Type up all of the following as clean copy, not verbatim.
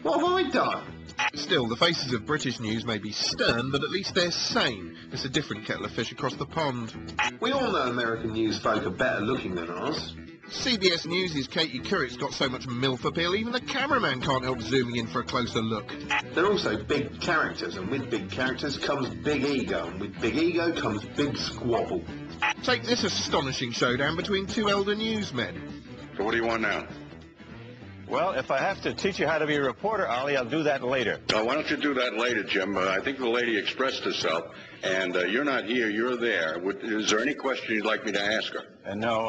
What have I done? Still, the faces of British news may be stern, but at least they're sane. It's a different kettle of fish across the pond. We all know American news folk are better looking than ours. CBS News' Katie Couric's got so much MILF appeal, even the cameraman can't help zooming in for a closer look. They're also big characters, and with big characters comes big ego, and with big ego comes big squabble. Take this astonishing showdown between two elder newsmen. So what do you want now? Well, if I have to teach you how to be a reporter, Ollie, I'll do that later. Why don't you do that later, Jim? I think the lady expressed herself, and you're not here, you're there. Is there any question you'd like me to ask her? No,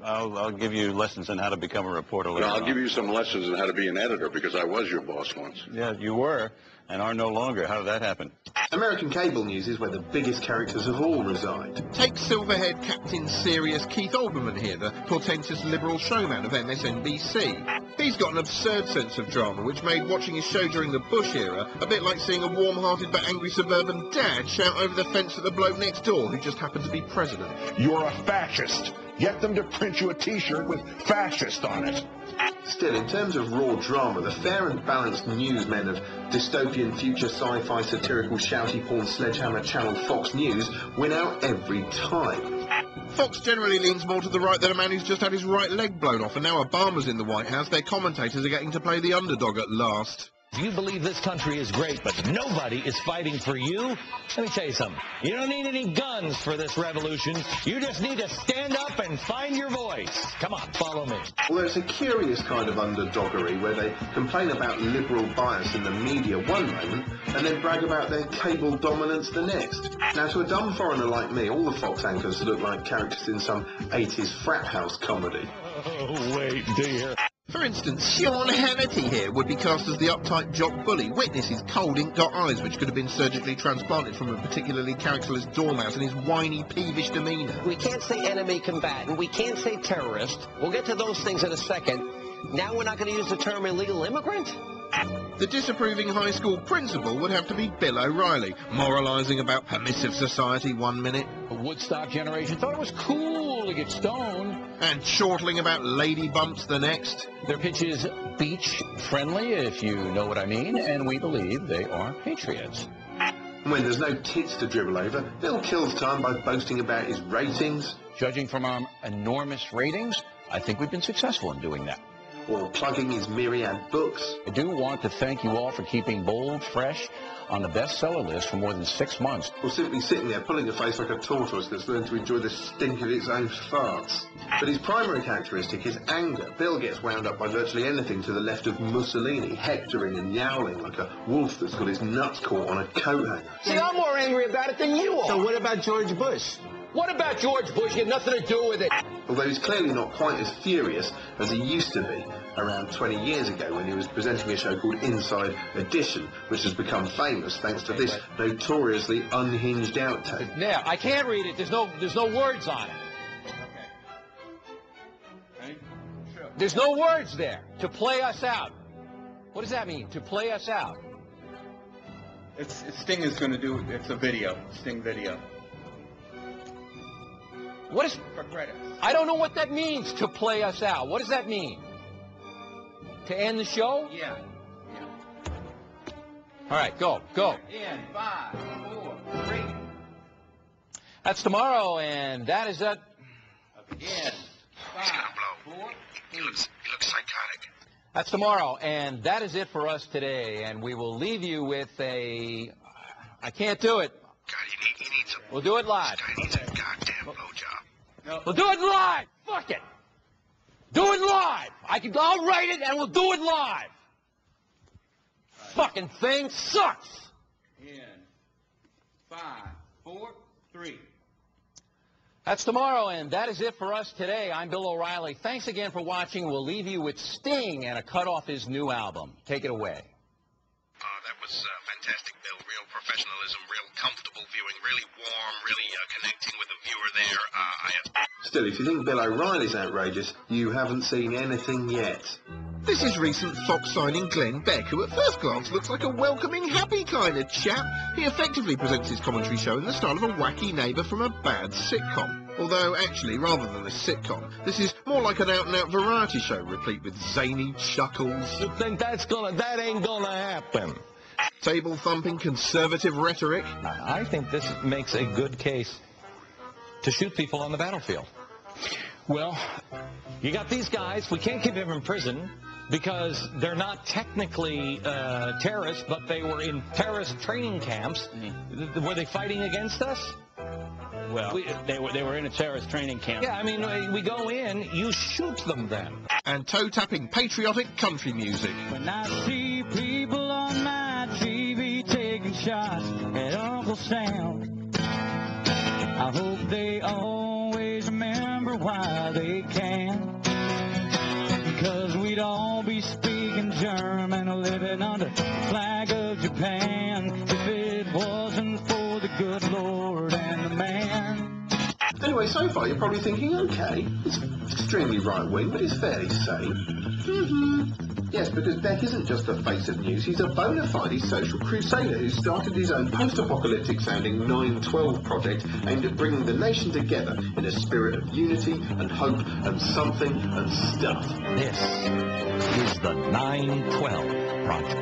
I'll give you lessons on how to become a reporter later. No, I'll give you some lessons on how to be an editor, because I was your boss once. Yeah, you were, and are no longer. How did that happen? American cable news is where the biggest characters of all reside. Take silver-haired Captain Serious Keith Olbermann here, the portentous liberal showman of MSNBC. He's got an absurd sense of drama, which made watching his show during the Bush era a bit like seeing a warm-hearted but angry suburban dad shout over the fence at the bloke next door who just happened to be president. You're a fascist. Get them to print you a T-shirt with fascist on it. Still, in terms of raw drama, the fair and balanced newsmen of dystopian future sci-fi satirical shouty porn sledgehammer channel Fox News win out every time. Fox generally leans more to the right than a man who's just had his right leg blown off, and now Obama's in the White House, their commentators are getting to play the underdog at last. You believe this country is great, but nobody is fighting for you? Let me tell you something. You don't need any guns for this revolution. You just need to stand up and find your voice. Come on, follow me. Although it's a curious kind of underdoggery where they complain about liberal bias in the media one moment and then brag about their cable dominance the next. Now, to a dumb foreigner like me, all the Fox anchors look like characters in some 80s frat house comedy. Oh, wait, dear. For instance, Sean Hannity here would be cast as the uptight jock bully. Witness his cold ink-dot eyes, which could have been surgically transplanted from a particularly characterless dormouse, and his whiny, peevish demeanour. We can't say enemy combatant. We can't say terrorist. We'll get to those things in a second. Now we're not going to use the term illegal immigrant? The disapproving high school principal would have to be Bill O'Reilly, moralising about permissive society one minute, The Woodstock generation thought it was cool to get stoned. and chortling about lady bumps the next. Their pitch is beach-friendly, if you know what I mean, and we believe they are patriots. And when there's no tits to dribble over, Bill kills time by boasting about his ratings, Judging from our enormous ratings, I think we've been successful in doing that. or plugging his myriad books. I do want to thank you all for keeping Bold fresh on the bestseller list for more than 6 months. Or simply sitting there pulling a face like a tortoise that's learned to enjoy the stink of its own farts. But his primary characteristic is anger. Bill gets wound up by virtually anything to the left of Mussolini, hectoring and yowling like a wolf that's got his nuts caught on a coat hanger. See, I'm more angry about it than you are. So what about George Bush? What about George Bush? You had nothing to do with it. Although he's clearly not quite as furious as he used to be around 20 years ago when he was presenting a show called Inside Edition, which has become famous thanks to this notoriously unhinged outtake. Yeah, I can't read it. There's no words on it. There's no words there. To play us out. What does that mean? To play us out. Sting is going to do, it's a video, Sting video. What is... For credits. I don't know what that means, to play us out. What does that mean? To end the show? Yeah. All right, go. In 5, 4, 3. That's tomorrow, and that is it. Again. 5, 4, 3. He looks psychotic. That's tomorrow, and that is it for us today. And we will leave you with a... I can't do it. God, he needs a... We'll do it live. This guy needs a goddamn blowjob. No. We'll do it live. Fuck it. Do it live. I'll write it, and we'll do it live. Fucking thing sucks. In 5, 4, 3. That's tomorrow, and that is it for us today. I'm Bill O'Reilly. Thanks again for watching. We'll leave you with Sting and a cut off his new album. Take it away. That was fantastic, Bill. Real professionalism, real comfortable viewing, really warm, really connecting with the viewer there. Still, if you think Bill O'Reilly's outrageous, you haven't seen anything yet. This is recent Fox signing Glenn Beck, who at first glance looks like a welcoming, happy kind of chap. He effectively presents his commentary show in the style of a wacky neighbour from a bad sitcom. Although, actually, rather than a sitcom, this is more like an out-and-out variety show, replete with zany chuckles. You think that ain't gonna happen? Table-thumping conservative rhetoric. I think this makes a good case to shoot people on the battlefield. Well, you got these guys. We can't keep them in prison because they're not technically terrorists, but they were in terrorist training camps. Were they fighting against us? Well, they were in a terrorist training camp. Yeah, I mean, we go in, you shoot them then. And toe-tapping patriotic country music. When I see people on my TV taking shots at Uncle Sam, I hope they always remember why they can. Because we'd all be speaking German, living under the flag of Japan, if it wasn't for the good Lord and the man. Anyway, so far you're probably thinking, okay, it's extremely right-wing, but it's fairly sane. Yes, because Beck isn't just the face of news, he's a bona fide social crusader who started his own post-apocalyptic sounding 9/12 project aimed at bringing the nation together in a spirit of unity and hope and something and stuff. This is the 9/12 Project.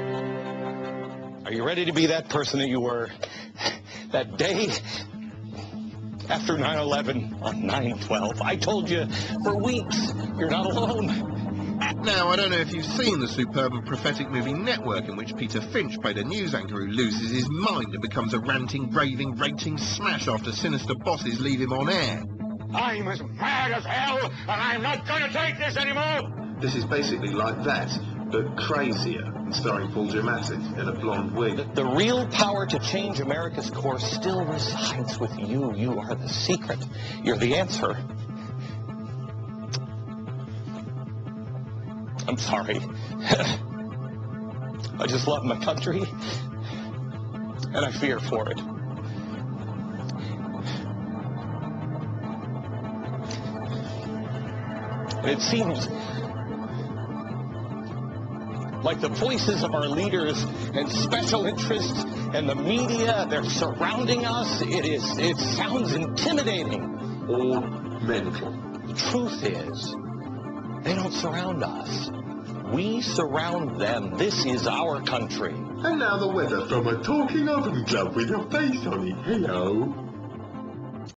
Are you ready to be that person that you were that day after 9/11 on 9/12? I told you for weeks, you're not alone. Now, I don't know if you've seen the superb and prophetic movie Network, in which Peter Finch played a news anchor who loses his mind and becomes a ranting, raving, rating smash after sinister bosses leave him on air. I'm as mad as hell, and I'm not going to take this anymore! This is basically like that, but crazier, and starring Paul Giamatti in a blonde wig. The real power to change America's course still resides with you. You are the secret. You're the answer. I'm sorry. I just love my country, and I fear for it. And it seems like the voices of our leaders and special interests and the media, they're surrounding us. It sounds intimidating. Or mental. The truth is, they don't surround us. We surround them. This is our country. And now the weather from a talking oven club with your face on it. Hello.